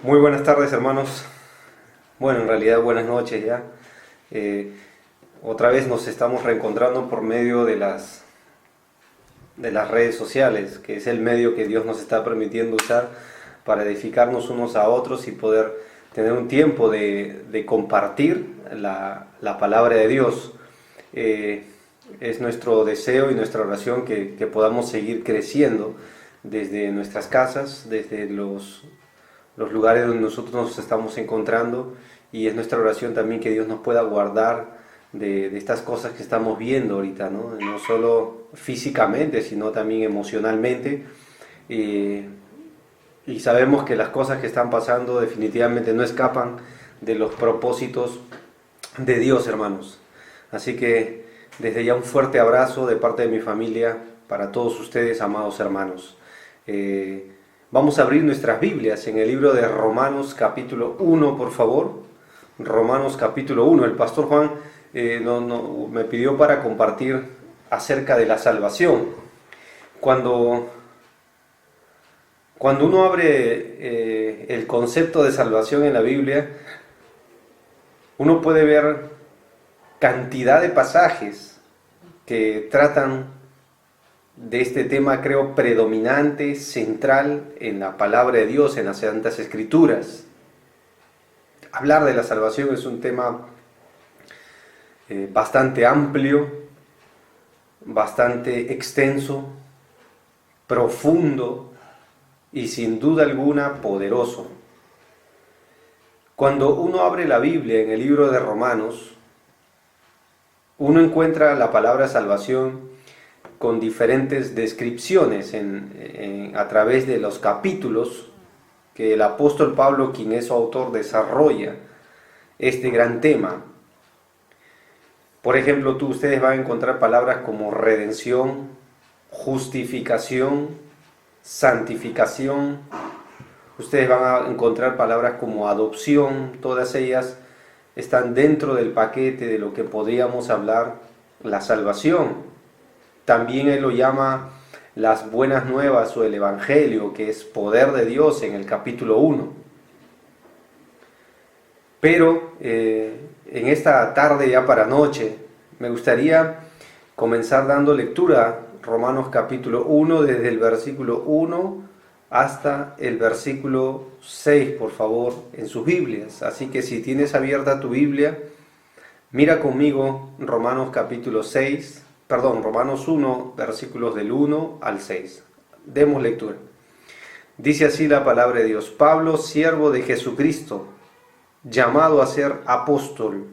Muy buenas tardes, hermanos. Bueno, en realidad buenas noches ya. Otra vez nos estamos reencontrando por medio de las redes sociales, que es el medio que Dios nos está permitiendo usar para edificarnos unos a otros y poder tener un tiempo de compartir la palabra de Dios. Es nuestro deseo y nuestra oración que podamos seguir creciendo desde nuestras casas, desde los lugares donde nosotros nos estamos encontrando, y es nuestra oración también que Dios nos pueda guardar de estas cosas que estamos viendo ahorita, ¿no? No solo físicamente, sino también emocionalmente. Y sabemos que las cosas que están pasando definitivamente no escapan de los propósitos de Dios, hermanos. Así que desde ya un fuerte abrazo de parte de mi familia para todos ustedes, amados hermanos. Vamos a abrir nuestras Biblias en el libro de Romanos capítulo 1, por favor. Romanos capítulo 1. El pastor Juan me pidió para compartir acerca de la salvación. Cuando uno abre el concepto de salvación en la Biblia, uno puede ver cantidad de pasajes que tratan de este tema, creo, predominante, central en la palabra de Dios, en las Santas Escrituras. Hablar de la salvación es un tema bastante amplio, bastante extenso, profundo y sin duda alguna poderoso. Cuando uno abre la Biblia en el libro de Romanos, uno encuentra la palabra salvación con diferentes descripciones a través de los capítulos que el apóstol Pablo, quien es su autor, desarrolla este gran tema. Por ejemplo, ustedes van a encontrar palabras como redención, justificación, santificación. Ustedes van a encontrar palabras como adopción. Todas ellas están dentro del paquete de lo que podríamos hablar la salvación. También él lo llama las buenas nuevas o el evangelio, que es poder de Dios en el capítulo 1. Pero en esta tarde ya para noche me gustaría comenzar dando lectura Romanos capítulo 1 desde el versículo 1 hasta el versículo 6, por favor, en sus Biblias. Así que si tienes abierta tu Biblia, mira conmigo Romanos 1, versículos del 1 al 6. Demos lectura. Dice así la palabra de Dios: Pablo, siervo de Jesucristo, llamado a ser apóstol,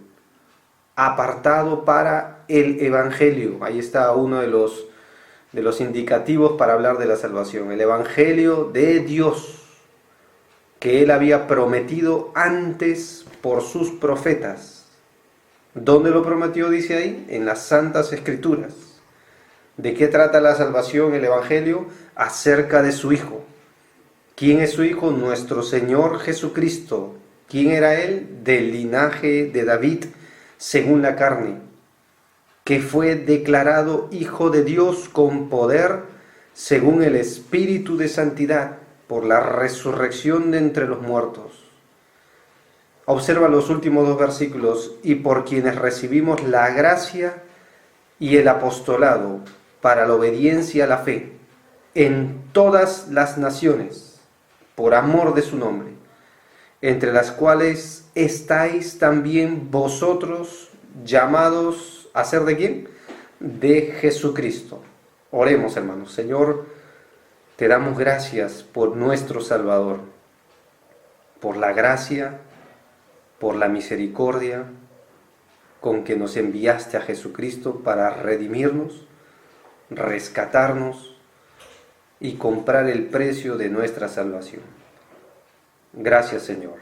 apartado para el evangelio. Ahí está uno de los indicativos para hablar de la salvación. El evangelio de Dios, que él había prometido antes por sus profetas. ¿Dónde lo prometió? Dice ahí, en las Santas Escrituras. ¿De qué trata la salvación, el evangelio? Acerca de su Hijo. ¿Quién es su Hijo? Nuestro Señor Jesucristo. ¿Quién era él? Del linaje de David, según la carne, que fue declarado Hijo de Dios con poder, según el Espíritu de santidad, por la resurrección de entre los muertos. Observa los últimos dos versículos: y por quienes recibimos la gracia y el apostolado para la obediencia a la fe en todas las naciones, por amor de su nombre, entre las cuales estáis también vosotros, llamados a ser ¿de quién? De Jesucristo. Oremos, hermanos. Señor, te damos gracias por nuestro Salvador, por la gracia, por la misericordia con que nos enviaste a Jesucristo para redimirnos, rescatarnos y comprar el precio de nuestra salvación. Gracias, Señor.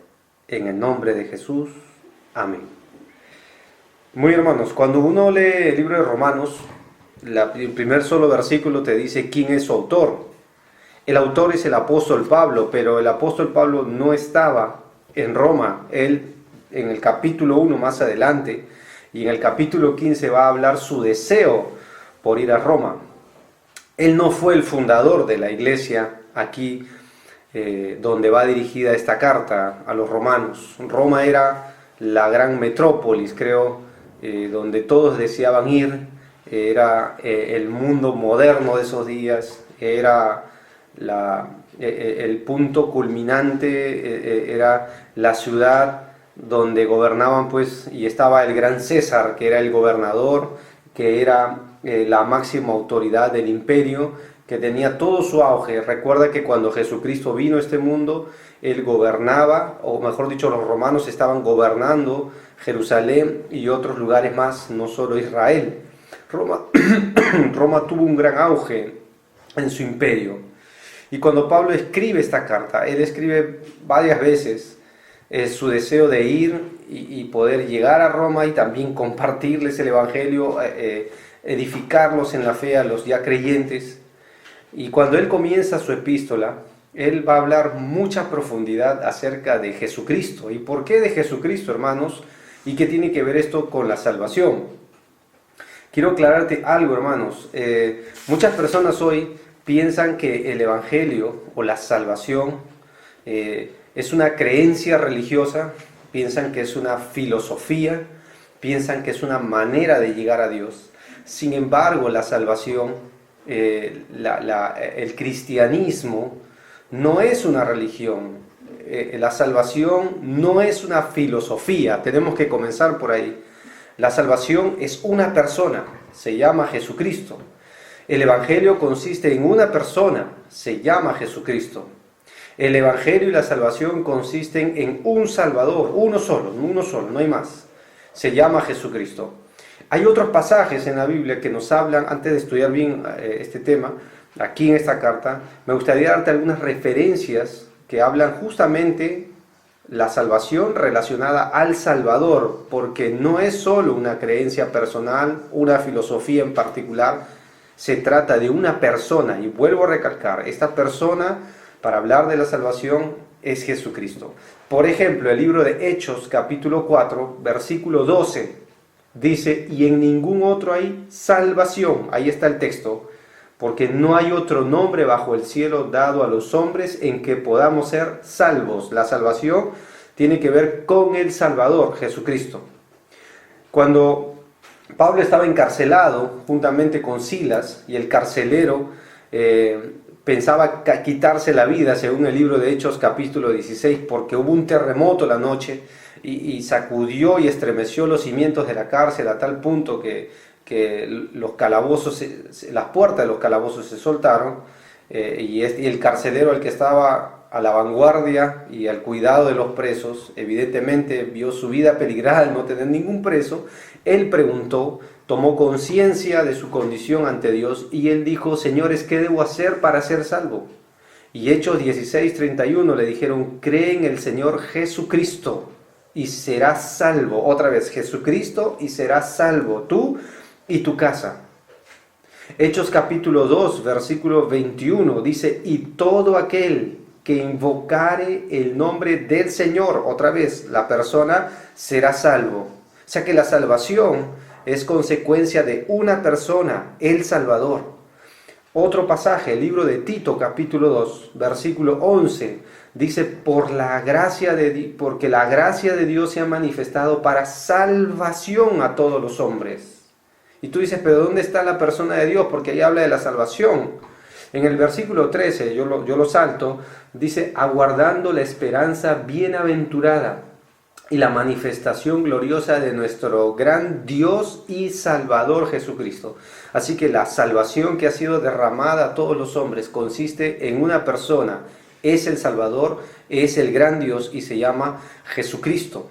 En el nombre de Jesús. Amén. Muy hermanos, cuando uno lee el libro de Romanos, el primer solo versículo te dice quién es su autor. El autor es el apóstol Pablo, pero el apóstol Pablo no estaba en Roma. Él, en el capítulo 1 más adelante, y en el capítulo 15 va a hablar su deseo por ir a Roma. Él no fue el fundador de la iglesia aquí donde va dirigida esta carta a los romanos. Roma era la gran metrópolis, creo, donde todos deseaban ir. Era el mundo moderno de esos días, era el punto culminante, era la ciudad donde gobernaban, pues, y estaba el gran César, que era el gobernador, que era la máxima autoridad del imperio, que tenía todo su auge. Recuerda que cuando Jesucristo vino a este mundo, él gobernaba, o mejor dicho, los romanos estaban gobernando Jerusalén y otros lugares más, no solo Israel. Roma tuvo un gran auge en su imperio. Y cuando Pablo escribe esta carta, él escribe varias veces su deseo de ir y poder llegar a Roma y también compartirles el Evangelio, edificarlos en la fe a los ya creyentes. Y cuando él comienza su epístola, él va a hablar mucha profundidad acerca de Jesucristo. ¿Y por qué de Jesucristo, hermanos? ¿Y qué tiene que ver esto con la salvación? Quiero aclararte algo, hermanos. Muchas personas hoy piensan que el Evangelio o la salvación es una creencia religiosa, piensan que es una filosofía, piensan que es una manera de llegar a Dios. Sin embargo, la salvación, el cristianismo no es una religión. La salvación no es una filosofía. Tenemos que comenzar por ahí. La salvación es una persona, se llama Jesucristo. El Evangelio consiste en una persona, se llama Jesucristo. El Evangelio y la salvación consisten en un Salvador, uno solo, no hay más. Se llama Jesucristo. Hay otros pasajes en la Biblia que nos hablan, antes de estudiar bien este tema, aquí en esta carta, me gustaría darte algunas referencias que hablan justamente la salvación relacionada al Salvador, porque no es solo una creencia personal, una filosofía en particular, se trata de una persona, y vuelvo a recalcar, esta persona, para hablar de la salvación, es Jesucristo. Por ejemplo, el libro de Hechos, capítulo 4, versículo 12, dice, y en ningún otro hay salvación, ahí está el texto, porque no hay otro nombre bajo el cielo dado a los hombres en que podamos ser salvos. La salvación tiene que ver con el Salvador, Jesucristo. Cuando Pablo estaba encarcelado juntamente con Silas, y el carcelero pensaba quitarse la vida, según el libro de Hechos capítulo 16, porque hubo un terremoto la noche y sacudió y estremeció los cimientos de la cárcel a tal punto que los calabozos, las puertas de los calabozos se soltaron, y el carcelero, el que estaba a la vanguardia y al cuidado de los presos, evidentemente vio su vida peligrada al no tener ningún preso. Él preguntó, tomó conciencia de su condición ante Dios y él dijo, señores, ¿qué debo hacer para ser salvo? Y Hechos 16:31 le dijeron, cree en el Señor Jesucristo y serás salvo. Otra vez, Jesucristo y serás salvo, tú y tu casa. Hechos capítulo 2, versículo 21 dice, y todo aquel que invocare el nombre del Señor, otra vez, la persona será salvo. O sea que la salvación es consecuencia de una persona, el Salvador. Otro pasaje, el libro de Tito capítulo 2, versículo 11, dice, porque la gracia de Dios se ha manifestado para salvación a todos los hombres. Y tú dices, pero ¿dónde está la persona de Dios? Porque ahí habla de la salvación. En el versículo 13, yo lo salto, dice, aguardando la esperanza bienaventurada y la manifestación gloriosa de nuestro gran Dios y Salvador Jesucristo. Así que la salvación que ha sido derramada a todos los hombres consiste en una persona, es el Salvador, es el gran Dios y se llama Jesucristo.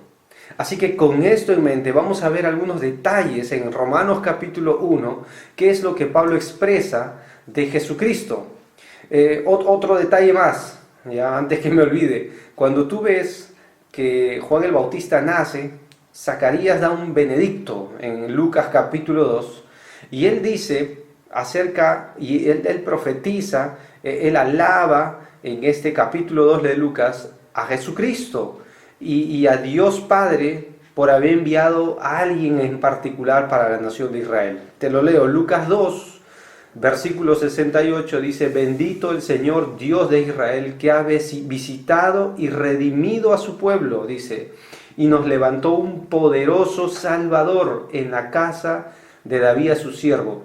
Así que con esto en mente vamos a ver algunos detalles en Romanos capítulo 1, qué es lo que Pablo expresa de Jesucristo. Otro detalle más, ya antes que me olvide, cuando tú ves que Juan el Bautista nace, Zacarías da un benedicto en Lucas capítulo 2, y él dice y él profetiza, él alaba en este capítulo 2 de Lucas a Jesucristo y a Dios Padre por haber enviado a alguien en particular para la nación de Israel. Te lo leo, Lucas 2, Versículo 68 dice: bendito el Señor Dios de Israel, que ha visitado y redimido a su pueblo, dice, y nos levantó un poderoso Salvador en la casa de David su siervo.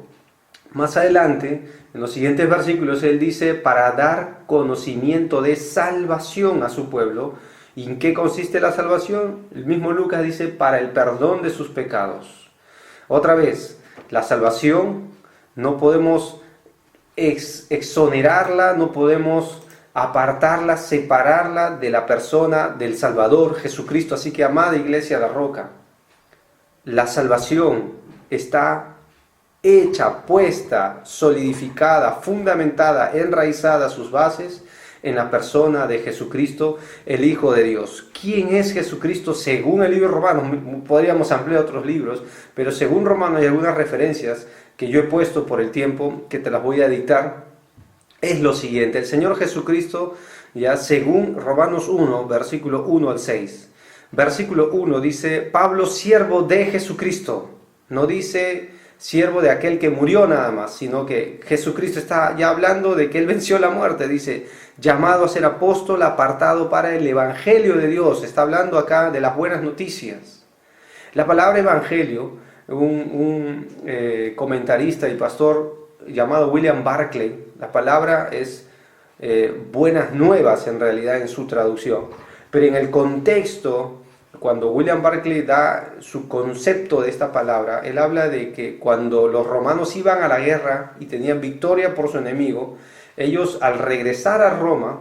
Más adelante, en los siguientes versículos, él dice, para dar conocimiento de salvación a su pueblo. ¿Y en qué consiste la salvación? El mismo Lucas dice, para el perdón de sus pecados. Otra vez, la salvación no podemos exonerarla, no podemos apartarla, separarla de la persona del Salvador, Jesucristo. Así que, amada Iglesia La Roca, la salvación está hecha, puesta, solidificada, fundamentada, enraizada sus bases en la persona de Jesucristo, el Hijo de Dios. ¿Quién es Jesucristo según el libro de Romanos? Podríamos ampliar otros libros, pero según Romanos hay algunas referencias que yo he puesto por el tiempo, que te las voy a dictar. Es lo siguiente: el Señor Jesucristo, ya según Romanos 1, versículo 1 al 6. Versículo 1 dice, Pablo, siervo de Jesucristo. No dice siervo de aquel que murió nada más, sino que Jesucristo está ya hablando de que Él venció la muerte. Dice, llamado a ser apóstol, apartado para el Evangelio de Dios. Está hablando acá de las buenas noticias. La palabra evangelio, un comentarista y pastor llamado William Barclay, la palabra es buenas nuevas en realidad en su traducción, pero en el contexto, cuando William Barclay da su concepto de esta palabra, él habla de que cuando los romanos iban a la guerra y tenían victoria por su enemigo, ellos al regresar a Roma,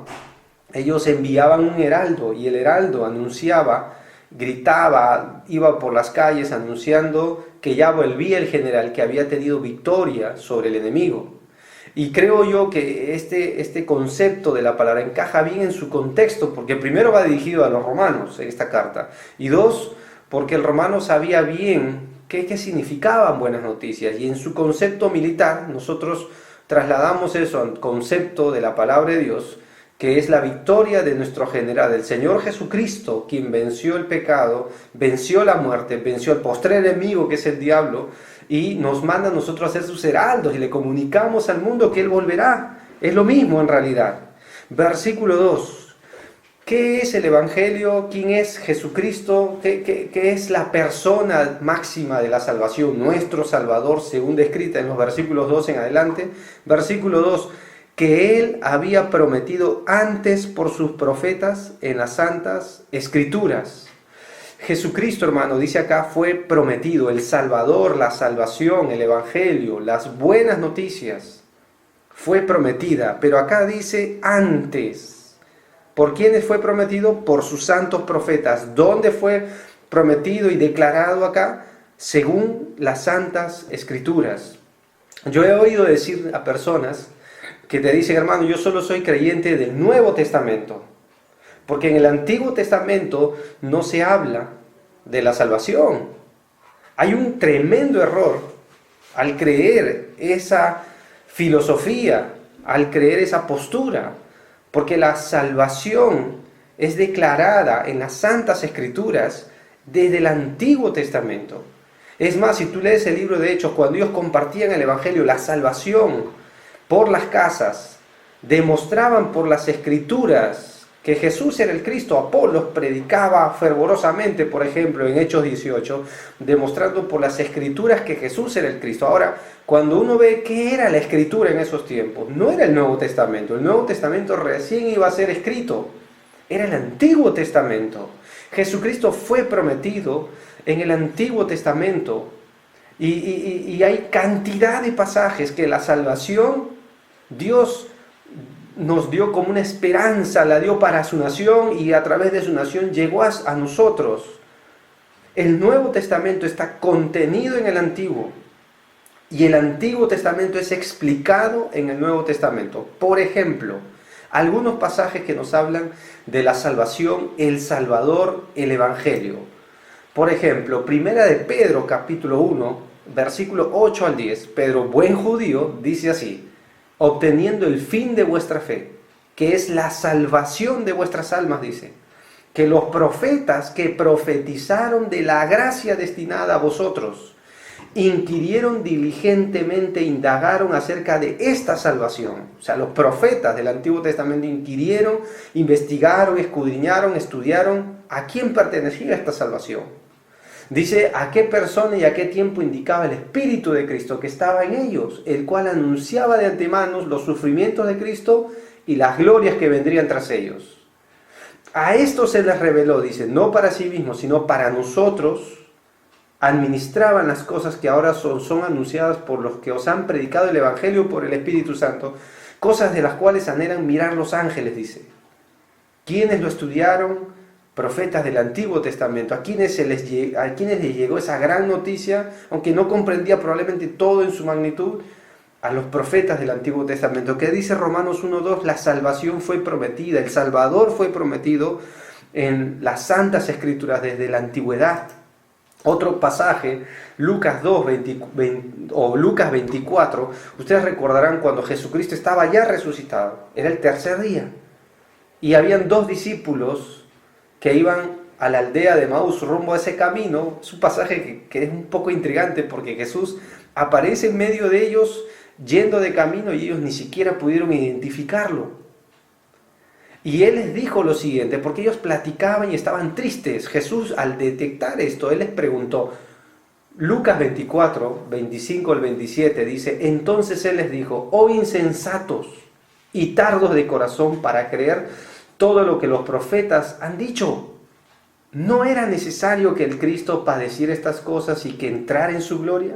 ellos enviaban un heraldo, y el heraldo anunciaba, gritaba, iba por las calles anunciando que ya volvía el general, que había tenido victoria sobre el enemigo. Y creo yo que este concepto de la palabra encaja bien en su contexto, porque primero va dirigido a los romanos en esta carta, y dos, porque el romano sabía bien qué significaban buenas noticias, y en su concepto militar nosotros trasladamos eso al concepto de la palabra de Dios, que es la victoria de nuestro general, el Señor Jesucristo, quien venció el pecado, venció la muerte, venció al postrer enemigo que es el diablo, y nos manda a nosotros a ser sus heraldos y le comunicamos al mundo que Él volverá. Es lo mismo en realidad. Versículo 2. ¿Qué es el Evangelio? ¿Quién es Jesucristo? ¿Qué es la persona máxima de la salvación? Nuestro Salvador, según descrita en los versículos 2 en adelante. Versículo 2. Que Él había prometido antes por sus profetas en las santas Escrituras. Jesucristo, hermano, dice acá, fue prometido, el Salvador, la salvación, el Evangelio, las buenas noticias, fue prometida, pero acá dice antes. ¿Por quiénes fue prometido? Por sus santos profetas. ¿Dónde fue prometido y declarado acá? Según las santas Escrituras. Yo he oído decir a personas que te dicen, hermano, yo solo soy creyente del Nuevo Testamento, porque en el Antiguo Testamento no se habla de la salvación. Hay un tremendo error al creer esa filosofía, al creer esa postura, porque la salvación es declarada en las Santas Escrituras desde el Antiguo Testamento. Es más, si tú lees el libro de Hechos, cuando ellos compartían el Evangelio, la salvación por las casas, demostraban por las Escrituras que Jesús era el Cristo. Apolos predicaba fervorosamente, por ejemplo, en Hechos 18, demostrando por las Escrituras que Jesús era el Cristo. Ahora, cuando uno ve qué era la Escritura en esos tiempos, no era el Nuevo Testamento. El Nuevo Testamento recién iba a ser escrito. Era el Antiguo Testamento. Jesucristo fue prometido en el Antiguo Testamento. Y hay cantidad de pasajes que la salvación, Dios nos dio como una esperanza, la dio para su nación y a través de su nación llegó a nosotros. El Nuevo Testamento está contenido en el Antiguo y el Antiguo Testamento es explicado en el Nuevo Testamento. Por ejemplo, algunos pasajes que nos hablan de la salvación, el Salvador, el Evangelio. Por ejemplo, Primera de Pedro, capítulo 1, versículo 8 al 10. Pedro, buen judío, dice así: obteniendo el fin de vuestra fe, que es la salvación de vuestras almas, dice, que los profetas que profetizaron de la gracia destinada a vosotros, inquirieron diligentemente, indagaron acerca de esta salvación. O sea, los profetas del Antiguo Testamento inquirieron, investigaron, escudriñaron, estudiaron a quién pertenecía esta salvación. Dice a qué persona y a qué tiempo indicaba el Espíritu de Cristo que estaba en ellos, el cual anunciaba de antemano los sufrimientos de Cristo y las glorias que vendrían tras ellos. A esto se les reveló, dice, no para sí mismos, sino para nosotros, administraban las cosas que ahora son anunciadas por los que os han predicado el Evangelio por el Espíritu Santo, cosas de las cuales anhelan mirar los ángeles, dice. ¿Quiénes lo estudiaron? Profetas del Antiguo Testamento, a quienes les llegó esa gran noticia, aunque no comprendía probablemente todo en su magnitud, a los profetas del Antiguo Testamento, que dice Romanos 1:2, la salvación fue prometida, el Salvador fue prometido en las Santas Escrituras desde la antigüedad. Otro pasaje, Lucas 2, o Lucas 24, ustedes recordarán cuando Jesucristo estaba ya resucitado, era el tercer día, y habían 2 discípulos que iban a la aldea de Maús rumbo a ese camino. Es un pasaje que es un poco intrigante porque Jesús aparece en medio de ellos yendo de camino y ellos ni siquiera pudieron identificarlo. Y Él les dijo lo siguiente, porque ellos platicaban y estaban tristes. Jesús, al detectar esto, Él les preguntó, Lucas 24, 25 al 27, dice, entonces Él les dijo, oh insensatos y tardos de corazón para creer todo lo que los profetas han dicho. ¿No era necesario que el Cristo padeciera estas cosas y que entrara en su gloria?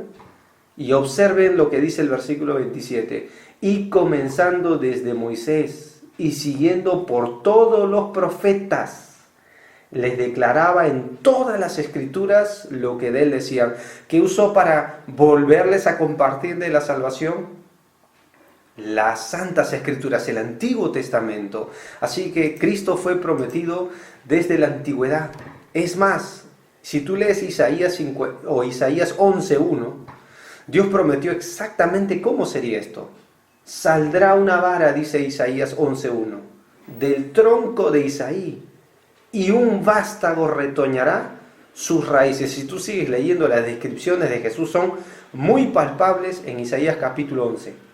Y observen lo que dice el versículo 27. Y comenzando desde Moisés y siguiendo por todos los profetas, les declaraba en todas las escrituras lo que de él decían. ¿Qué usó para volverles a compartir de la salvación? Las Santas Escrituras, el Antiguo Testamento. Así que Cristo fue prometido desde la antigüedad. Es más, si tú lees Isaías 11:1, Dios prometió exactamente cómo sería esto. Saldrá una vara, dice Isaías 11:1, del tronco de Isaí, y un vástago retoñará sus raíces. Si tú sigues leyendo, las descripciones de Jesús son muy palpables en Isaías capítulo 11.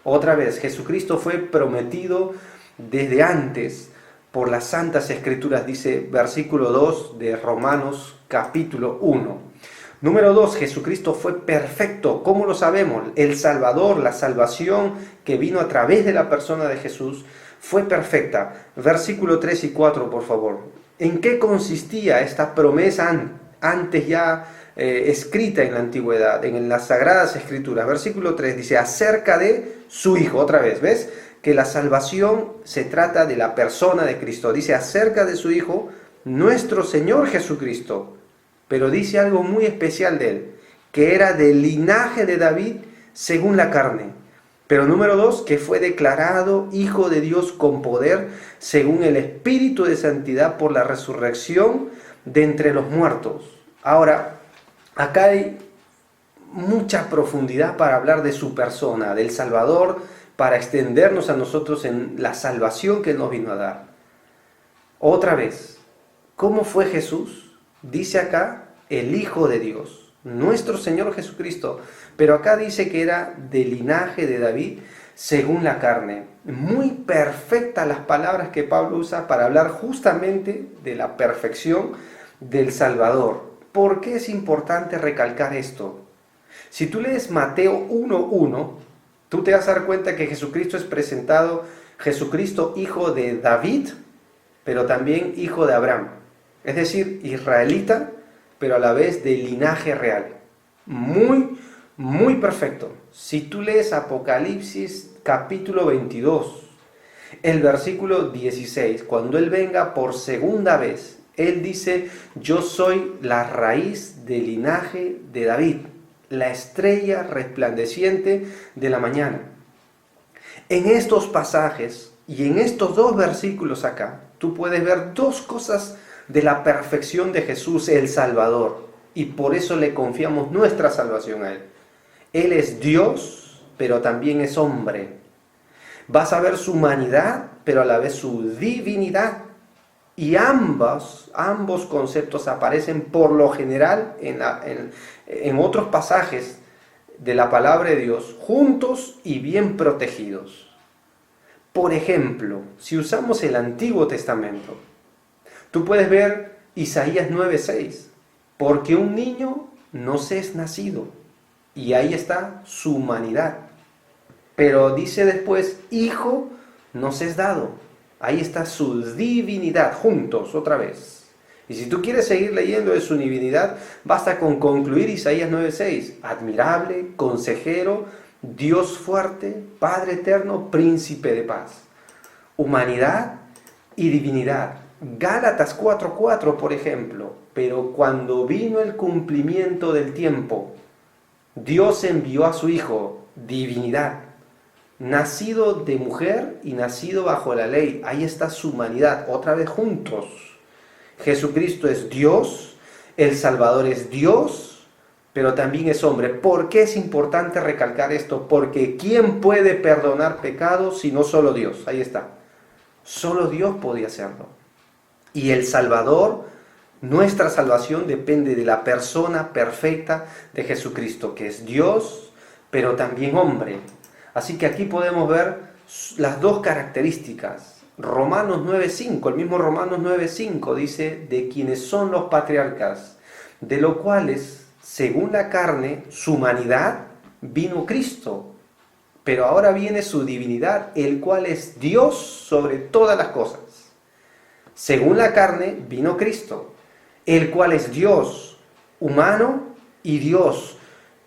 Otra vez, Jesucristo fue prometido desde antes por las Santas Escrituras, dice versículo 2 de Romanos capítulo 1. Número 2, Jesucristo fue perfecto. ¿Cómo lo sabemos? El Salvador, la salvación que vino a través de la persona de Jesús, fue perfecta. Versículo 3 y 4, por favor. ¿En qué consistía esta promesa antes ya escrita en la antigüedad, en las Sagradas Escrituras? Versículo 3 dice, acerca de su Hijo. Otra vez, ¿ves? Que la salvación se trata de la persona de Cristo. Dice, acerca de su Hijo, nuestro Señor Jesucristo. Pero dice algo muy especial de él, que era del linaje de David según la carne. Pero número 2, que fue declarado Hijo de Dios con poder según el Espíritu de Santidad por la resurrección de entre los muertos. Ahora, acá hay mucha profundidad para hablar de su persona, del Salvador, para extendernos a nosotros en la salvación que Él nos vino a dar. Otra vez, ¿cómo fue Jesús? Dice acá, el Hijo de Dios, nuestro Señor Jesucristo. Pero acá dice que era del linaje de David según la carne. Muy perfectas las palabras que Pablo usa para hablar justamente de la perfección del Salvador. ¿Por qué es importante recalcar esto? Si tú lees Mateo 1:1, tú te vas a dar cuenta que Jesucristo es presentado, Jesucristo hijo de David, pero también hijo de Abraham. Es decir, israelita, pero a la vez de linaje real. Muy, muy perfecto. Si tú lees Apocalipsis capítulo 22, el versículo 16, cuando Él venga por segunda vez, Él dice, yo soy la raíz del linaje de David, la estrella resplandeciente de la mañana. En estos pasajes y en estos 2 versículos acá, tú puedes ver 2 cosas de la perfección de Jesús, el Salvador, y por eso le confiamos nuestra salvación a Él. Él es Dios, pero también es hombre. Vas a ver su humanidad, pero a la vez su divinidad. Y ambos conceptos aparecen por lo general en otros pasajes de la palabra de Dios, juntos y bien protegidos. Por ejemplo, si usamos el Antiguo Testamento, tú puedes ver Isaías 9:6, porque un niño nos es nacido, y ahí está su humanidad. Pero dice después, hijo nos es dado. Ahí está su divinidad, juntos, otra vez. Y si tú quieres seguir leyendo de su divinidad, basta con concluir Isaías 9:6. Admirable, consejero, Dios fuerte, Padre eterno, príncipe de paz. Humanidad y divinidad. Gálatas 4:4, por ejemplo. Pero cuando vino el cumplimiento del tiempo, Dios envió a su Hijo, divinidad, nacido de mujer y nacido bajo la ley. Ahí está su humanidad, otra vez juntos. Jesucristo es Dios, el Salvador es Dios, pero también es hombre. ¿Por qué es importante recalcar esto? Porque ¿quién puede perdonar pecados si no solo Dios? Ahí está. Solo Dios podía hacerlo. Y el Salvador, nuestra salvación depende de la persona perfecta de Jesucristo, que es Dios, pero también hombre. Así que aquí podemos ver las dos características. Romanos 9:5, el mismo Romanos 9:5 dice, de quienes son los patriarcas, de los cuales, según la carne, su humanidad, vino Cristo, pero ahora viene su divinidad, el cual es Dios sobre todas las cosas. Según la carne, vino Cristo, el cual es Dios, humano y Dios.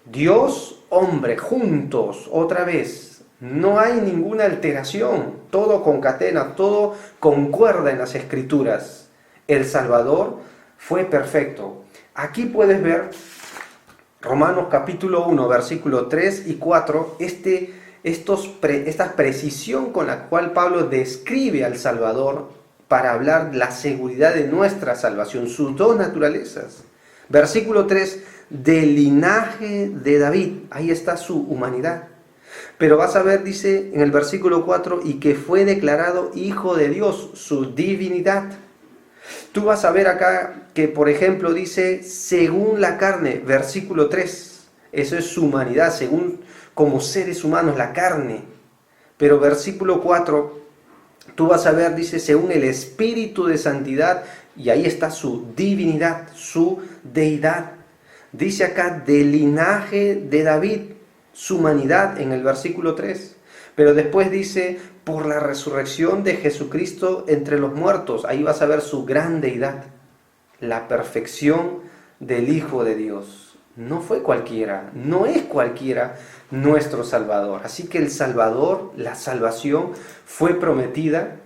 Dios, hombre, juntos, otra vez. No hay ninguna alteración, todo concatena, todo concuerda en las Escrituras. El Salvador fue perfecto. Aquí puedes ver Romanos capítulo 1, versículo 3 y 4, esta precisión con la cual Pablo describe al Salvador para hablar la seguridad de nuestra salvación, sus dos naturalezas. Versículo 3, del linaje de David, ahí está su humanidad. Pero vas a ver, dice en el versículo 4, y que fue declarado Hijo de Dios, su divinidad. Tú vas a ver acá que, por ejemplo, dice, según la carne, versículo 3, eso es su humanidad, según como seres humanos, la carne. Pero versículo 4, tú vas a ver, dice, según el Espíritu de Santidad, y ahí está su divinidad, su deidad. Dice acá, del linaje de David, su humanidad en el versículo 3. Pero después dice, por la resurrección de Jesucristo entre los muertos. Ahí vas a ver su gran deidad, la perfección del Hijo de Dios. No fue cualquiera, no es cualquiera nuestro Salvador. Así que el Salvador, la salvación, fue prometida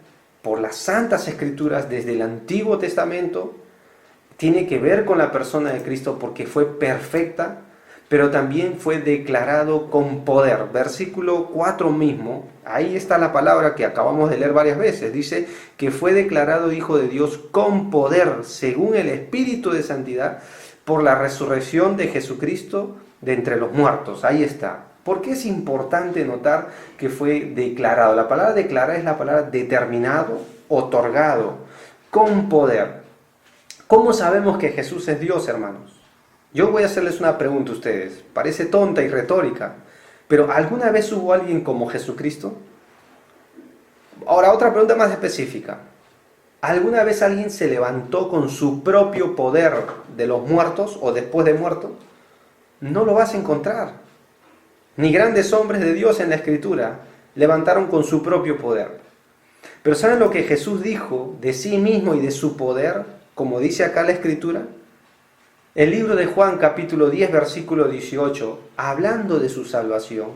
por las Santas Escrituras desde el Antiguo Testamento. Tiene que ver con la persona de Cristo porque fue perfecta, pero también fue declarado con poder. Versículo 4 mismo, ahí está la palabra que acabamos de leer varias veces. Dice que fue declarado Hijo de Dios con poder, según el Espíritu de Santidad, por la resurrección de Jesucristo de entre los muertos. Ahí está. ¿Por qué es importante notar que fue declarado? La palabra declarar es la palabra determinado, otorgado, con poder. ¿Cómo sabemos que Jesús es Dios, hermanos? Yo voy a hacerles una pregunta a ustedes. Parece tonta y retórica, pero ¿alguna vez hubo alguien como Jesucristo? Ahora, otra pregunta más específica. ¿Alguna vez alguien se levantó con su propio poder de los muertos o después de muerto? No lo vas a encontrar. Ni grandes hombres de Dios en la Escritura levantaron con su propio poder. Pero ¿saben lo que Jesús dijo de sí mismo y de su poder? Como dice acá la Escritura. El libro de Juan capítulo 10 versículo 18, hablando de su salvación,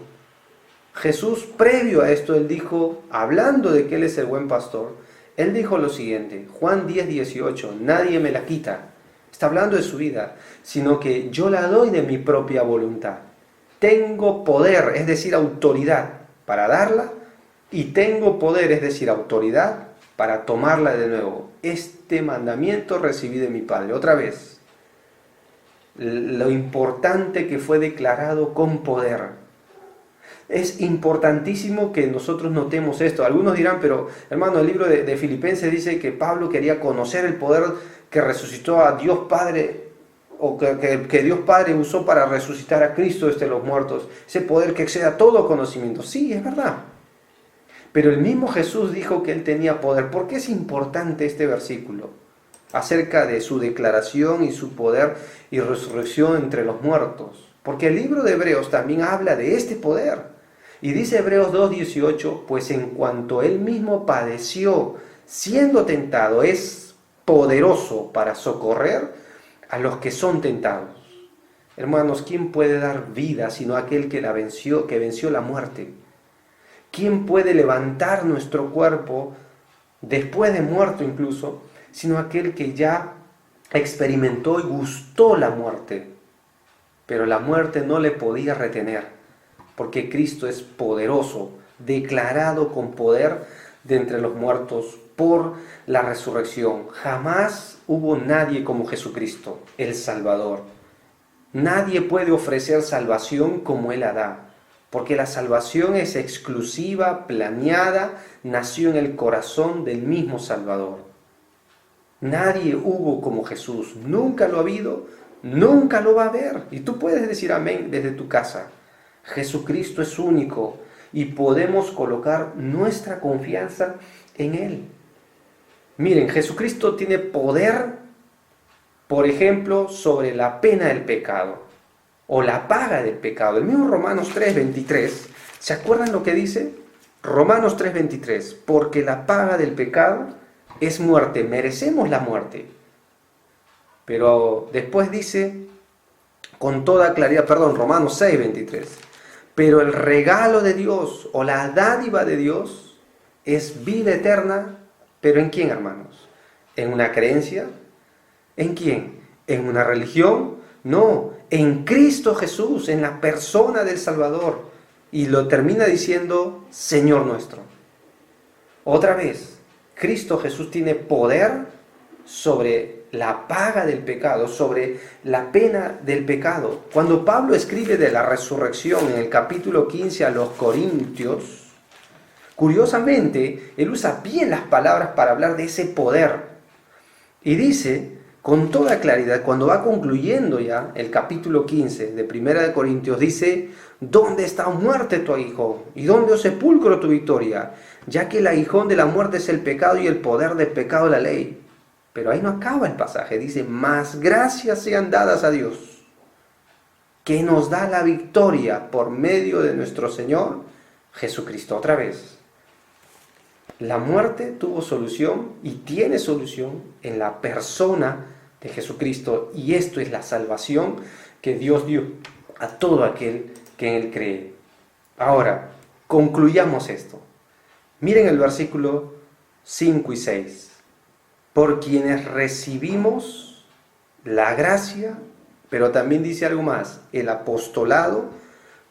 Jesús previo a esto, él dijo, hablando de que él es el buen pastor, él dijo lo siguiente, Juan 10, 18, nadie me la quita, está hablando de su vida, sino que yo la doy de mi propia voluntad. Tengo poder, es decir, autoridad para darla, y tengo poder, es decir, autoridad para tomarla de nuevo. Este mandamiento recibí de mi Padre. Otra vez, lo importante que fue declarado con poder. Es importantísimo que nosotros notemos esto. Algunos dirán, pero hermano, el libro de Filipenses dice que Pablo quería conocer el poder que resucitó a Dios Padre, o que Dios Padre usó para resucitar a Cristo desde los muertos. Ese poder que excede a todo conocimiento. Sí, es verdad. Pero el mismo Jesús dijo que Él tenía poder. ¿Por qué es importante este versículo? Acerca de su declaración y su poder y resurrección entre los muertos. Porque el libro de Hebreos también habla de este poder. Y dice Hebreos 2:18, pues en cuanto Él mismo padeció, siendo tentado, es poderoso para socorrer a los que son tentados. Hermanos, ¿quién puede dar vida sino aquel que venció la muerte? ¿Quién puede levantar nuestro cuerpo después de muerto incluso, sino aquel que ya experimentó y gustó la muerte? Pero la muerte no le podía retener, porque Cristo es poderoso, declarado con poder de entre los muertos por la resurrección. Jamás hubo nadie como Jesucristo, el Salvador. Nadie puede ofrecer salvación como Él la da, porque la salvación es exclusiva, planeada, nació en el corazón del mismo Salvador. Nadie hubo como Jesús, nunca lo ha habido, nunca lo va a haber. Y tú puedes decir amén desde tu casa. Jesucristo es único y podemos colocar nuestra confianza en Él. Miren, Jesucristo tiene poder, por ejemplo, sobre la pena del pecado o la paga del pecado. El mismo Romanos 3:23, ¿se acuerdan lo que dice? Romanos 3:23, porque la paga del pecado es muerte, merecemos la muerte. Pero después dice, con toda claridad, Romanos 6:23, pero el regalo de Dios o la dádiva de Dios es vida eterna. ¿Pero en quién, hermanos? ¿En una creencia? ¿En quién? ¿En una religión? No, en Cristo Jesús, en la persona del Salvador. Y lo termina diciendo Señor nuestro. Otra vez, Cristo Jesús tiene poder sobre la paga del pecado, sobre la pena del pecado. Cuando Pablo escribe de la resurrección en el capítulo 15 a los Corintios, curiosamente, él usa bien las palabras para hablar de ese poder. Y dice, con toda claridad, cuando va concluyendo ya el capítulo 15 de Primera de Corintios, dice, ¿dónde está muerte tu aguijón? ¿Y dónde, oh sepulcro, tu victoria? Ya que el aguijón de la muerte es el pecado y el poder del pecado la ley. Pero ahí no acaba el pasaje, dice, más gracias sean dadas a Dios, que nos da la victoria por medio de nuestro Señor Jesucristo. Otra vez, la muerte tuvo solución y tiene solución en la persona de Jesucristo. Y esto es la salvación que Dios dio a todo aquel que en Él cree. Ahora, concluyamos esto. Miren el versículo 5 y 6. Por quienes recibimos la gracia, pero también dice algo más, el apostolado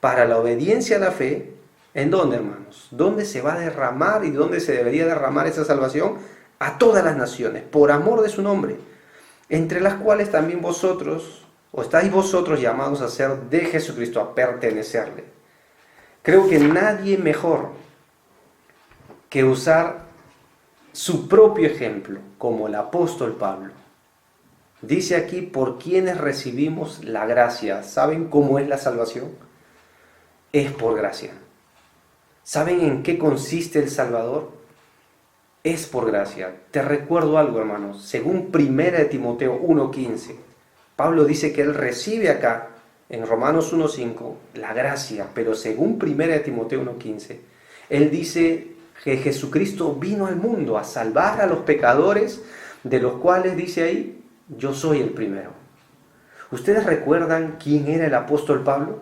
para la obediencia a la fe. ¿En dónde, hermanos? ¿Dónde se va a derramar y dónde se debería derramar esa salvación? A todas las naciones, por amor de su nombre, entre las cuales también vosotros, o estáis vosotros llamados a ser de Jesucristo, a pertenecerle. Creo que nadie mejor que usar su propio ejemplo, como el apóstol Pablo. Dice aquí, por quienes recibimos la gracia. ¿Saben cómo es la salvación? Es por gracia. ¿Saben en qué consiste el Salvador? Es por gracia. Te recuerdo algo, hermanos. Según 1 de Timoteo 1:15, Pablo dice que él recibe acá, en Romanos 1:5, la gracia. Pero según 1 de Timoteo 1:15, él dice que Jesucristo vino al mundo a salvar a los pecadores, de los cuales dice ahí, yo soy el primero. ¿Ustedes recuerdan quién era el apóstol Pablo?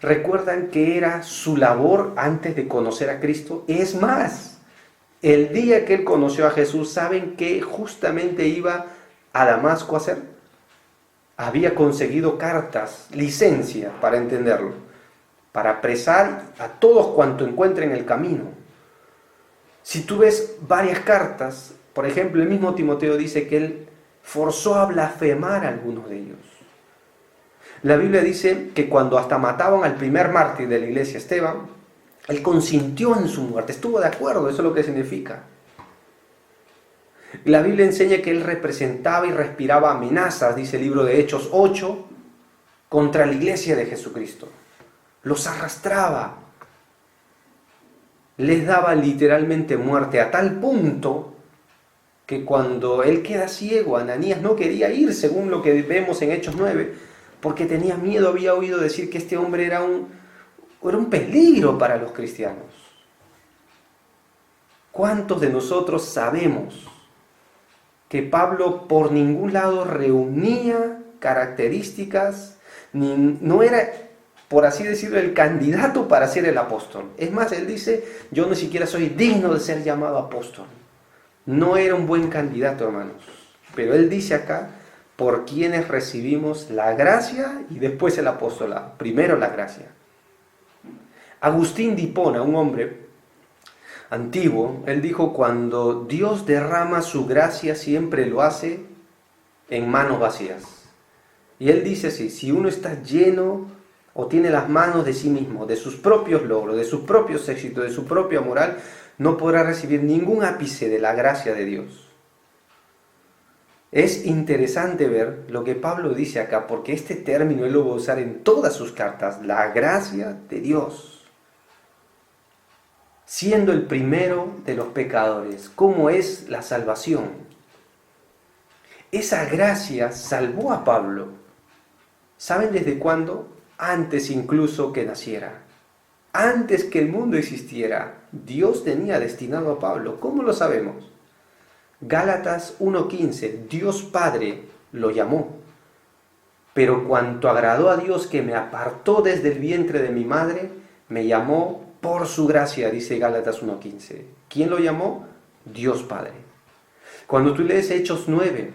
¿Recuerdan que era su labor antes de conocer a Cristo? Es más, el día que él conoció a Jesús, ¿saben qué justamente iba a Damasco a hacer? Había conseguido cartas, licencia para entenderlo, para apresar a todos cuanto encuentre en el camino. Si tú ves varias cartas, por ejemplo, el mismo Timoteo dice que él forzó a blasfemar a algunos de ellos. La Biblia dice que cuando hasta mataban al primer mártir de la iglesia, Esteban, él consintió en su muerte, estuvo de acuerdo, eso es lo que significa. La Biblia enseña que él representaba y respiraba amenazas, dice el libro de Hechos 8, contra la iglesia de Jesucristo. Los arrastraba, les daba literalmente muerte, a tal punto que cuando él queda ciego, Ananías no quería ir, según lo que vemos en Hechos 9, porque tenía miedo, había oído decir que este hombre era un peligro para los cristianos. ¿Cuántos de nosotros sabemos que Pablo por ningún lado reunía características, no era, por así decirlo, el candidato para ser el apóstol? Es más, él dice, yo ni siquiera soy digno de ser llamado apóstol. No era un buen candidato, hermanos. Pero él dice acá, por quienes recibimos la gracia y después el apostolado. Primero la gracia. Agustín de Hipona, un hombre antiguo, él dijo, cuando Dios derrama su gracia siempre lo hace en manos vacías. Y él dice así, si uno está lleno o tiene las manos de sí mismo, de sus propios logros, de sus propios éxitos, de su propia moral, no podrá recibir ningún ápice de la gracia de Dios. Es interesante ver lo que Pablo dice acá, porque este término él lo va a usar en todas sus cartas, la gracia de Dios. Siendo el primero de los pecadores, ¿cómo es la salvación? Esa gracia salvó a Pablo. ¿Saben desde cuándo? Antes incluso que naciera. Antes que el mundo existiera, Dios tenía destinado a Pablo. ¿Cómo lo sabemos? Gálatas 1:15, Dios Padre lo llamó. Pero cuanto agradó a Dios que me apartó desde el vientre de mi madre, me llamó por su gracia, dice Gálatas 1:15. ¿Quién lo llamó? Dios Padre. Cuando tú lees Hechos 9,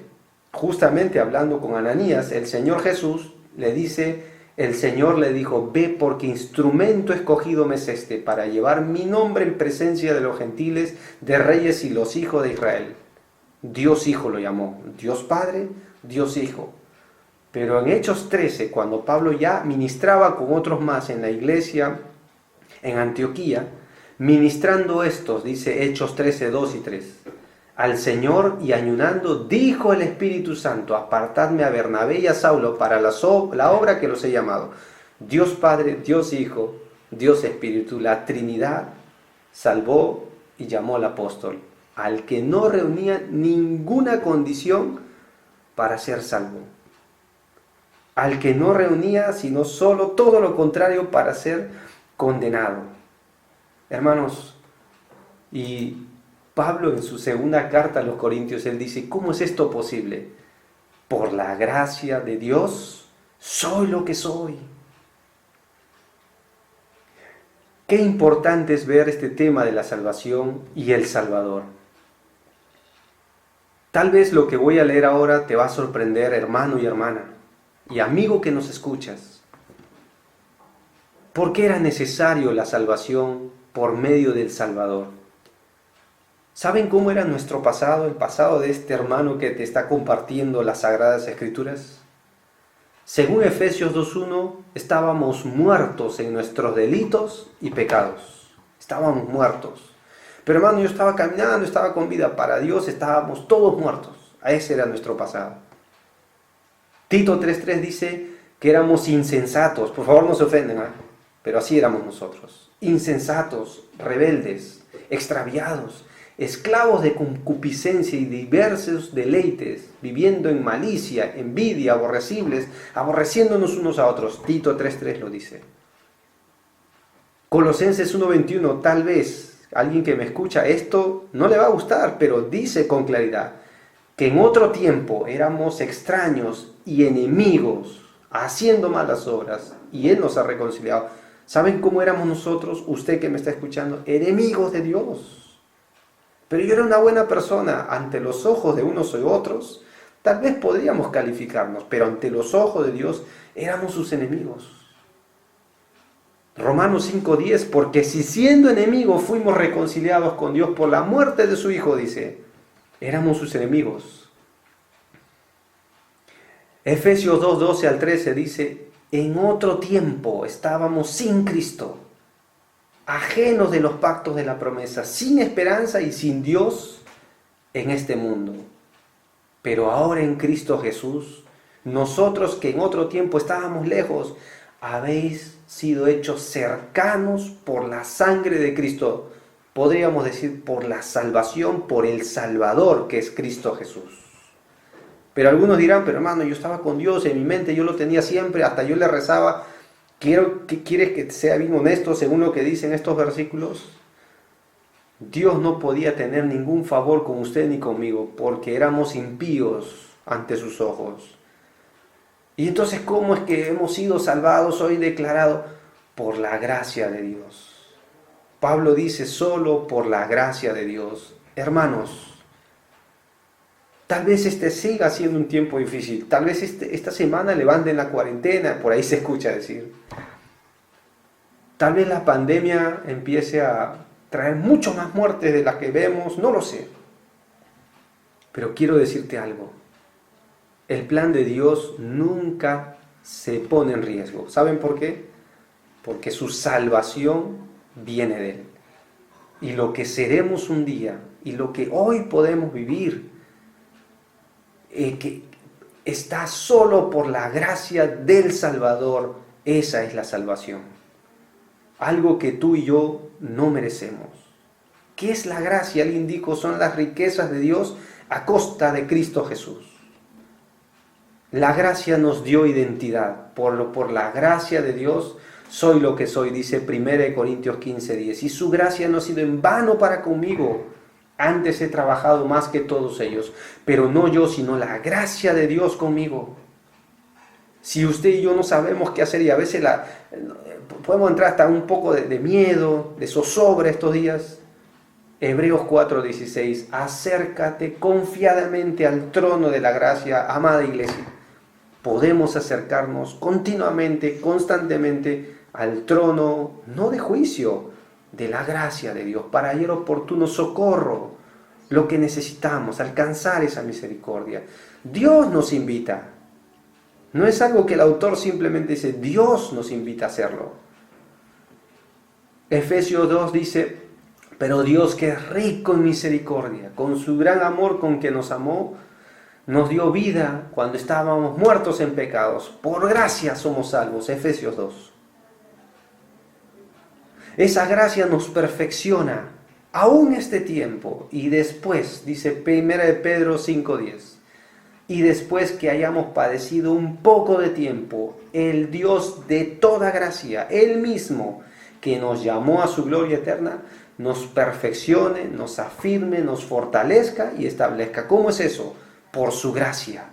justamente hablando con Ananías, el Señor Jesús le dice, el Señor le dijo, ve porque instrumento escogido me es este, para llevar mi nombre en presencia de los gentiles, de reyes y los hijos de Israel. Dios Hijo lo llamó, Dios Padre, Dios Hijo. Pero en Hechos 13, cuando Pablo ya ministraba con otros más en la iglesia en Antioquía, ministrando estos, dice Hechos 13, 2 y 3, al Señor y ayunando, dijo el Espíritu Santo, apartadme a Bernabé y a Saulo para la obra que los he llamado. Dios Padre, Dios Hijo, Dios Espíritu, la Trinidad, salvó y llamó al apóstol, al que no reunía ninguna condición para ser salvo. Al que no reunía, sino solo todo lo contrario para ser condenado. Hermanos, y Pablo en su segunda carta a los Corintios, él dice, ¿cómo es esto posible? Por la gracia de Dios, soy lo que soy. Qué importante es ver este tema de la salvación y el Salvador. Tal vez lo que voy a leer ahora te va a sorprender, hermano y hermana, y amigo que nos escuchas. ¿Por qué era necesario la salvación por medio del Salvador? ¿Saben cómo era nuestro pasado, el pasado de este hermano que te está compartiendo las Sagradas Escrituras? Según Efesios 2:1, estábamos muertos en nuestros delitos y pecados. Estábamos muertos. Pero hermano, yo estaba caminando, estaba con vida. Para Dios estábamos todos muertos. Ese era nuestro pasado. Tito 3:3 dice que éramos insensatos. Por favor, no se ofenden, ¿eh? Pero así éramos nosotros. Insensatos, rebeldes, extraviados, esclavos de concupiscencia y diversos deleites, viviendo en malicia, envidia, aborrecibles, aborreciéndonos unos a otros. Tito 3:3 lo dice. Colosenses 1:21, tal vez alguien que me escucha esto no le va a gustar, pero dice con claridad que en otro tiempo éramos extraños y enemigos, haciendo malas obras, y Él nos ha reconciliado. ¿Saben cómo éramos nosotros, usted que me está escuchando? Enemigos de Dios. Pero yo era una buena persona. Ante los ojos de unos u otros, tal vez podríamos calificarnos, pero ante los ojos de Dios éramos sus enemigos. Romanos 5:10, porque si siendo enemigos fuimos reconciliados con Dios por la muerte de su Hijo, dice, éramos sus enemigos. Efesios 2:12 al 13 dice, en otro tiempo estábamos sin Cristo, ajenos de los pactos de la promesa, sin esperanza y sin Dios en este mundo. Pero ahora en Cristo Jesús, nosotros que en otro tiempo estábamos lejos, habéis sido hechos cercanos por la sangre de Cristo. Podríamos decir por la salvación, por el Salvador que es Cristo Jesús. Pero algunos dirán, pero hermano, yo estaba con Dios, en mi mente yo lo tenía siempre, hasta yo le rezaba. ¿Quieres que sea bien honesto según lo que dicen estos versículos? Dios no podía tener ningún favor con usted ni conmigo, porque éramos impíos ante sus ojos. Y entonces, ¿cómo es que hemos sido salvados hoy declarado? Por la gracia de Dios. Pablo dice, solo por la gracia de Dios. Hermanos, tal vez este siga siendo un tiempo difícil. Tal vez esta semana levanten la cuarentena, por ahí se escucha decir. Tal vez la pandemia empiece a traer mucho más muertes de las que vemos, no lo sé. Pero quiero decirte algo. El plan de Dios nunca se pone en riesgo. ¿Saben por qué? Porque su salvación viene de Él. Y lo que seremos un día, y lo que hoy podemos vivir, que está solo por la gracia del Salvador, esa es la salvación. Algo que tú y yo no merecemos. ¿Qué es la gracia? El indico son las riquezas de Dios a costa de Cristo Jesús. La gracia nos dio identidad. Por la gracia de Dios soy lo que soy, dice 1 Corintios 15:10. Y su gracia no ha sido en vano para conmigo. Antes he trabajado más que todos ellos, pero no yo, sino la gracia de Dios conmigo. Si usted y yo no sabemos qué hacer, y a veces podemos entrar hasta un poco de miedo, de zozobra estos días. Hebreos 4:16, acércate confiadamente al trono de la gracia, amada iglesia. Podemos acercarnos continuamente, constantemente al trono, no de juicio, de la gracia de Dios, para hallar oportuno socorro, lo que necesitamos, alcanzar esa misericordia. Dios nos invita. No es algo que el autor simplemente dice, Dios nos invita a hacerlo. Efesios 2 dice, pero Dios, que es rico en misericordia, con su gran amor con que nos amó, nos dio vida cuando estábamos muertos en pecados. Por gracia somos salvos. Efesios 2. Esa gracia nos perfecciona aún este tiempo y después, dice 1 Pedro 5:10, y después que hayamos padecido un poco de tiempo, el Dios de toda gracia, Él mismo, que nos llamó a su gloria eterna, nos perfeccione, nos afirme, nos fortalezca y establezca. ¿Cómo es eso? Por su gracia.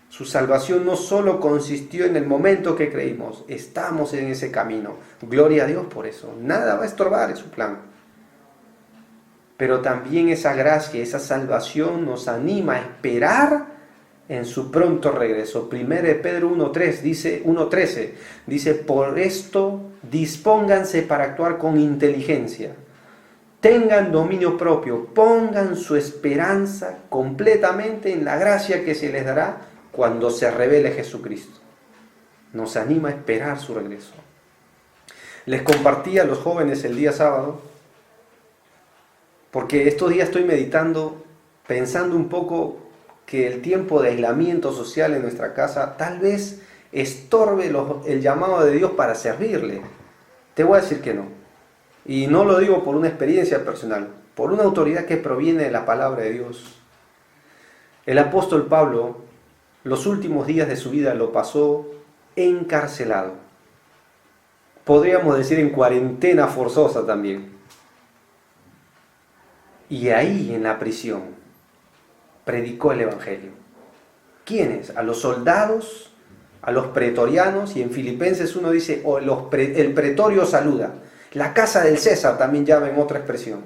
Su salvación no solo consistió en el momento que creímos, estamos en ese camino. Gloria a Dios por eso. Nada va a estorbar en su plan. Pero también esa gracia, esa salvación nos anima a esperar en su pronto regreso. 1 Pedro 1:13 dice, por esto dispónganse para actuar con inteligencia. Tengan dominio propio, pongan su esperanza completamente en la gracia que se les dará cuando se revele Jesucristo. Nos anima a esperar su regreso. Les compartí a los jóvenes el día sábado, porque estos días estoy meditando, pensando un poco que el tiempo de aislamiento social en nuestra casa tal vez estorbe el llamado de Dios para servirle. Te voy a decir que no. Y no lo digo por una experiencia personal, por una autoridad que proviene de la palabra de Dios. El apóstol Pablo, los últimos días de su vida lo pasó encarcelado. Podríamos decir en cuarentena forzosa también. Y ahí en la prisión predicó el Evangelio. ¿Quiénes? A los soldados, a los pretorianos, y en Filipenses 1 dice, el pretorio saluda. La casa del César también llama en otra expresión.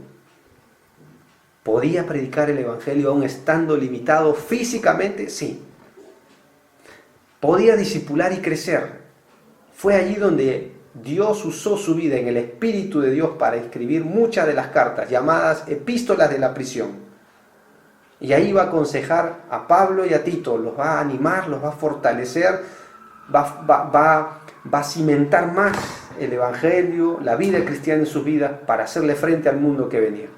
¿Podía predicar el Evangelio aún estando limitado físicamente? Sí. Podía discipular y crecer. Fue allí donde Dios usó su vida en el Espíritu de Dios para escribir muchas de las cartas llamadas epístolas de la prisión. Y ahí va a aconsejar a Pablo y a Tito, los va a animar, los va a fortalecer va a cimentar más el Evangelio, la vida cristiana en sus vidas para hacerle frente al mundo que venía.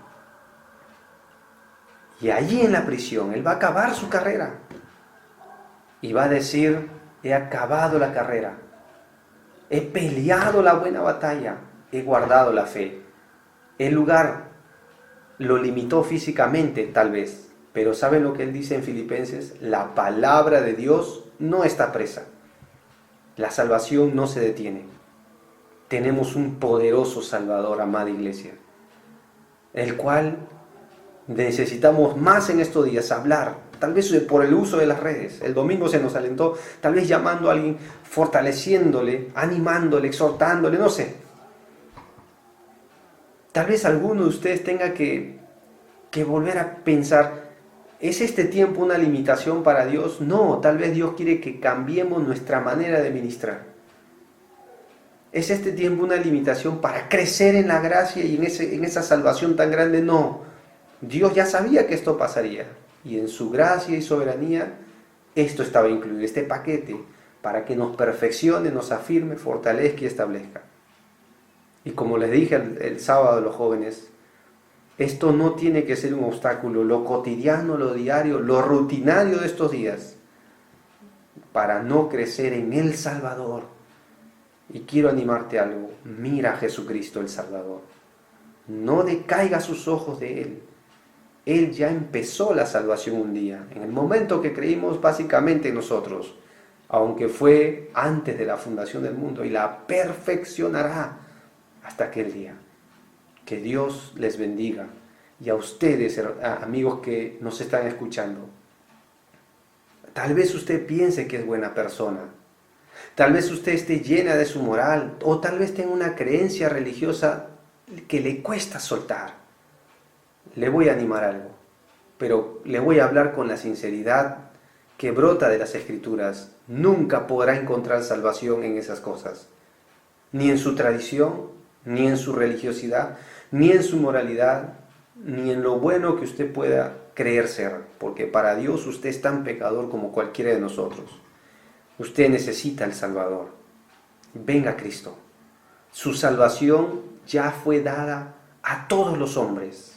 Y allí en la prisión, él va a acabar su carrera. Y va a decir, he acabado la carrera. He peleado la buena batalla. He guardado la fe. El lugar lo limitó físicamente, tal vez. Pero ¿saben lo que él dice en Filipenses? La palabra de Dios no está presa. La salvación no se detiene. Tenemos un poderoso Salvador, amada iglesia, el cual necesitamos más en estos días hablar, tal vez por el uso de las redes. El domingo se nos alentó, tal vez llamando a alguien, fortaleciéndole, animándole, exhortándole, no sé. Tal vez alguno de ustedes tenga que volver a pensar, ¿es este tiempo una limitación para Dios? No, tal vez Dios quiere que cambiemos nuestra manera de ministrar. ¿Es este tiempo una limitación para crecer en la gracia y en esa salvación tan grande? No. Dios ya sabía que esto pasaría. Y en su gracia y soberanía, esto estaba incluido, este paquete, para que nos perfeccione, nos afirme, fortalezca y establezca. Y como les dije el sábado a los jóvenes, esto no tiene que ser un obstáculo, lo cotidiano, lo diario, lo rutinario de estos días, para no crecer en el Salvador. Y quiero animarte a algo, mira a Jesucristo el Salvador. No decaiga sus ojos de Él. Él ya empezó la salvación un día, en el momento que creímos básicamente en nosotros, aunque fue antes de la fundación del mundo, y la perfeccionará hasta aquel día. Que Dios les bendiga. Y a ustedes, amigos que nos están escuchando, tal vez usted piense que es buena persona, tal vez usted esté llena de su moral, o tal vez tenga una creencia religiosa que le cuesta soltar. Le voy a animar algo, pero le voy a hablar con la sinceridad que brota de las Escrituras. Nunca podrá encontrar salvación en esas cosas, ni en su tradición, ni en su religiosidad, ni en su moralidad, ni en lo bueno que usted pueda creer ser, porque para Dios usted es tan pecador como cualquiera de nosotros. Usted necesita al Salvador. Venga Cristo. Su salvación ya fue dada a todos los hombres.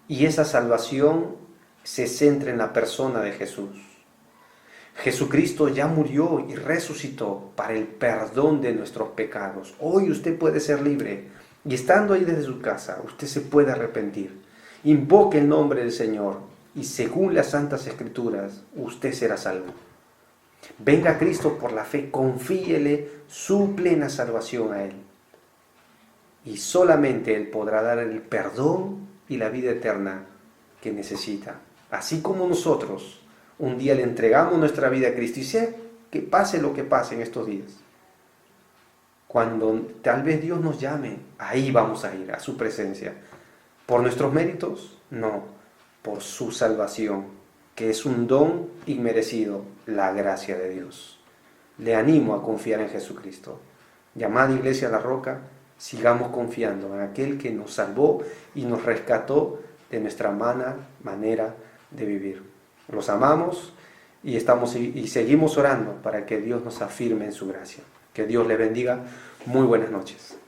Y esa salvación se centra en la persona de Jesús. Jesucristo ya murió y resucitó para el perdón de nuestros pecados. Hoy usted puede ser libre. Y estando ahí desde su casa, usted se puede arrepentir. Invoque el nombre del Señor y según las Santas Escrituras, usted será salvo. Venga a Cristo por la fe, confíele su plena salvación a Él. Y solamente Él podrá dar el perdón y la vida eterna que necesita. Así como nosotros un día le entregamos nuestra vida a Cristo y sé que pase lo que pase en estos días. Cuando tal vez Dios nos llame, ahí vamos a ir a su presencia. ¿Por nuestros méritos? No, por su salvación, que es un don inmerecido, la gracia de Dios. Le animo a confiar en Jesucristo. Llamada Iglesia La Roca, sigamos confiando en aquel que nos salvó y nos rescató de nuestra mala manera de vivir. Los amamos y seguimos orando para que Dios nos afirme en su gracia. Que Dios le bendiga. Muy buenas noches.